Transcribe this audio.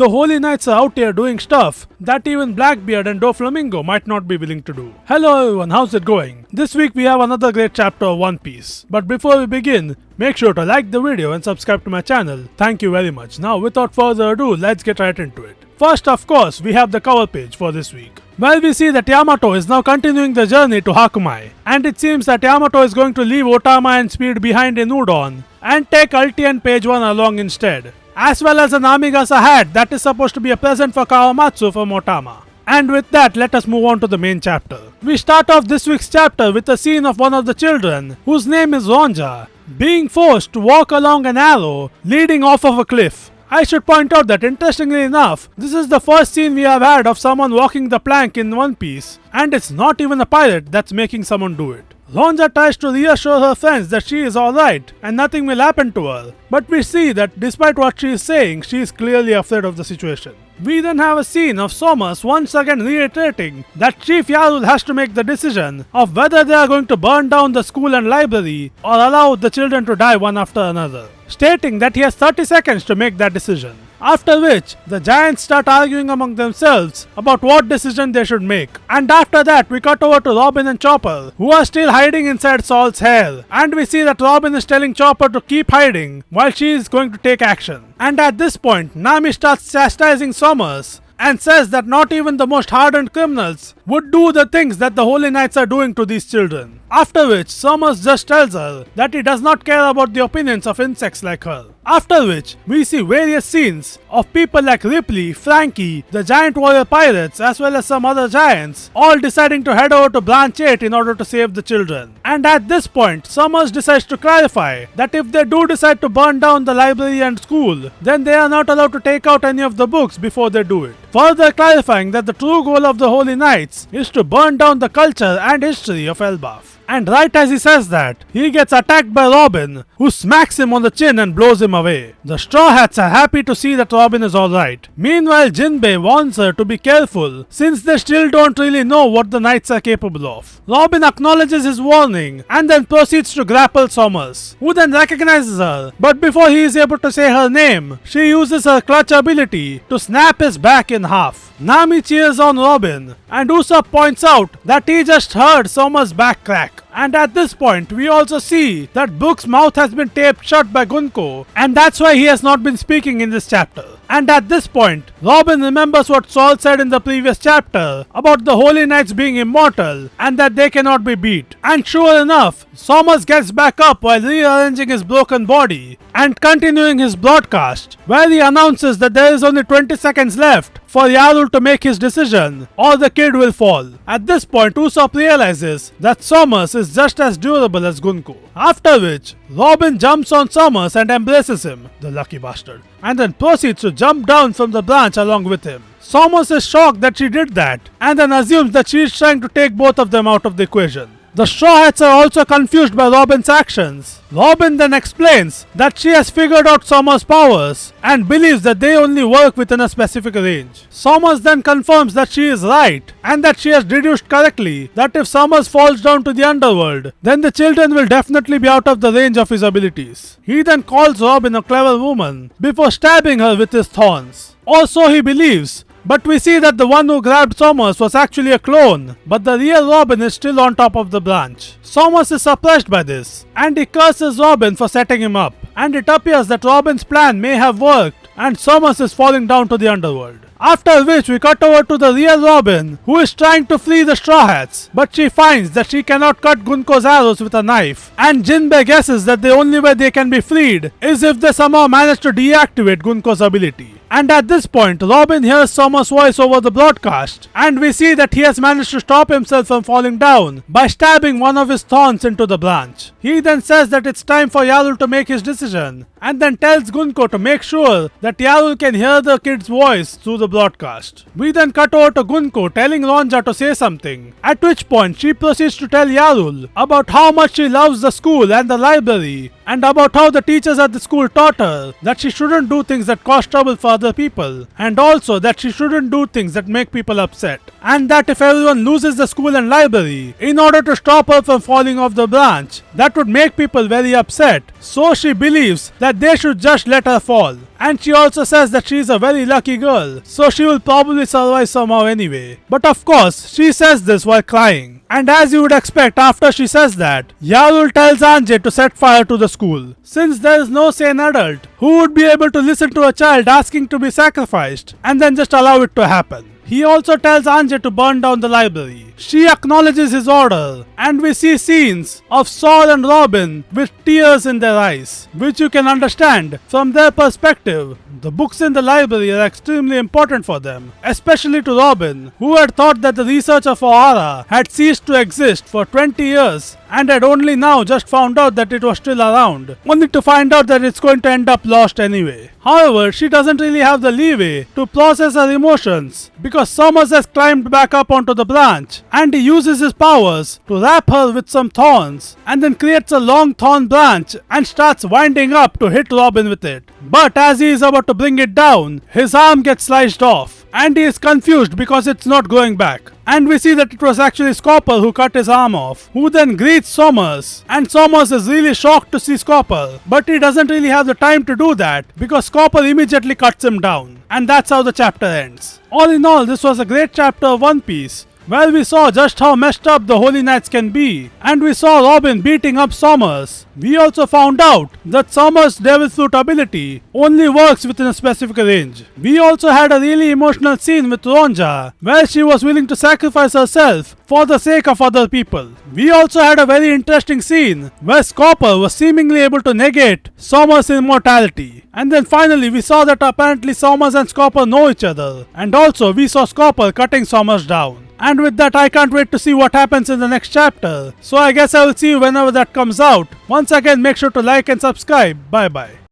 the Holy Knights are out here doing stuff that even Blackbeard and Doflamingo might not be willing to do. Hello everyone, how's it going? This week we have another great chapter of One Piece. But before we begin, make sure to like the video and subscribe to my channel. Thank you very much. Now without further ado, let's get right into it. First, of course, we have the cover page for this week, where we see that Yamato is now continuing the journey to Hakumai, and it seems that Yamato is going to leave Otama and Speed behind in Udon and take Ulti and Page 1 along instead, as well as an Amigasa hat that is supposed to be a present for Kawamatsu from Otama. And with that, let us move on to the main chapter. We start off this week's chapter with a scene of one of the children, whose name is Ronja, being forced to walk along an arrow leading off of a cliff. I should point out that interestingly enough, this is the first scene we have had of someone walking the plank in One Piece, and it's not even a pirate that's making someone do it. Ronja tries to reassure her friends that she is alright and nothing will happen to her, but we see that despite what she is saying, she is clearly afraid of the situation. We then have a scene of Sommers once again reiterating that Chief Yarul has to make the decision of whether they are going to burn down the school and library or allow the children to die one after another, stating that he has 30 seconds to make that decision. After which, the giants start arguing among themselves about what decision they should make. And after that, we cut over to Robin and Chopper, who are still hiding inside Saul's hair. And we see that Robin is telling Chopper to keep hiding while she is going to take action. And at this point, Nami starts chastising Sommers and says that not even the most hardened criminals would do the things that the Holy Knights are doing to these children. After which, Sommers just tells her that he does not care about the opinions of insects like her. After which, we see various scenes of people like Ripley, Franky, the giant warrior pirates, as well as some other giants, all deciding to head over to Branch 8 in order to save the children. And at this point, Sommers decides to clarify that if they do decide to burn down the library and school, then they are not allowed to take out any of the books before they do it. Further clarifying that the true goal of the Holy Knights is to burn down the culture and history of Elbaf. And right as he says that, he gets attacked by Robin, who smacks him on the chin and blows him away. The Straw Hats are happy to see that Robin is alright. Meanwhile, Jinbei warns her to be careful, since they still don't really know what the Knights are capable of. Robin acknowledges his warning and then proceeds to grapple Sommers, who then recognizes her, but before he is able to say her name, she uses her clutch ability to snap his back in half. Nami cheers on Robin, and Usopp points out that he just heard Sommers' back crack. And at this point, we also see that Brook's mouth has been taped shut by Gunko, and that's why he has not been speaking in this chapter. And at this point, Robin remembers what Saul said in the previous chapter about the Holy Knights being immortal and that they cannot be beat. And sure enough, Sommers gets back up while rearranging his broken body and continuing his broadcast, where he announces that there is only 20 seconds left for Yarul to make his decision or the kid will fall. At this point, Usopp realizes that Sommers is just as durable as Gunko. After which, Robin jumps on Sommers and embraces him, the lucky bastard, and then proceeds to jump down from the branch along with him. Sommers is shocked that she did that and then assumes that she is trying to take both of them out of the equation. The Straw Hats are also confused by Robin's actions. Robin then explains that she has figured out Sommers' powers and believes that they only work within a specific range. Sommers then confirms that she is right and that she has deduced correctly that if Sommers falls down to the underworld, then the children will definitely be out of the range of his abilities. He then calls Robin a clever woman before stabbing her with his thorns. Or so he believes. But we see that the one who grabbed Sommers was actually a clone, but the real Robin is still on top of the branch. Sommers is surprised by this, and he curses Robin for setting him up. And it appears that Robin's plan may have worked, and Sommers is falling down to the underworld. After which we cut over to the real Robin, who is trying to flee the Straw Hats, but she finds that she cannot cut Gunko's arrows with a knife, and Jinbei guesses that the only way they can be freed is if they somehow manage to deactivate Gunko's ability. And at this point, Robin hears Sommers' voice over the broadcast, and we see that he has managed to stop himself from falling down by stabbing one of his thorns into the branch. He then says that it's time for Yarul to make his decision, and then tells Gunko to make sure that Yarul can hear the kid's voice through the broadcast. We then cut over to Gunko telling Ronja to say something, at which point she proceeds to tell Yarul about how much she loves the school and the library, and about how the teachers at the school taught her that she shouldn't do things that cause trouble for other people, and also that she shouldn't do things that make people upset, and that if everyone loses the school and library in order to stop her from falling off the branch, that would make people very upset, so she believes that they should just let her fall. And she also says that she is a very lucky girl, so she will probably survive somehow anyway. But of course, she says this while crying. And as you would expect after she says that, Yarul tells Anjay to set fire to the school, since there is no sane adult who would be able to listen to a child asking to be sacrificed and then just allow it to happen. He also tells Anjay to burn down the library. She acknowledges his order, and we see scenes of Saul and Robin with tears in their eyes, which you can understand from their perspective. The books in the library are extremely important for them, especially to Robin, who had thought that the researcher for Ara had ceased to exist for 20 years and had only now just found out that it was still around, only to find out that it's going to end up lost anyway. However, she doesn't really have the leeway to process her emotions because Sommers has climbed back up onto the branch and he uses his powers to wrap her with some thorns and then creates a long thorn branch and starts winding up to hit Robin with it. But as he is about to bring it down, his arm gets sliced off and he is confused because it's not going back. And we see that it was actually Scopper who cut his arm off, who then greets Sommers, and Sommers is really shocked to see Scopper, but he doesn't really have the time to do that because Scopper immediately cuts him down. And that's how the chapter ends. All in all, this was a great chapter of One Piece, where we saw just how messed up the Holy Knights can be, and we saw Robin beating up Sommers. We also found out that Sommers' Devil Fruit ability only works within a specific range. We also had a really emotional scene with Ronja, where she was willing to sacrifice herself for the sake of other people. We also had a very interesting scene where Scopper was seemingly able to negate Sommers' immortality. And then finally we saw that apparently Sommers and Scopper know each other, and also we saw Scopper cutting Sommers down. And with that, I can't wait to see what happens in the next chapter. So I guess I will see you whenever that comes out. Once again, make sure to like and subscribe. Bye bye.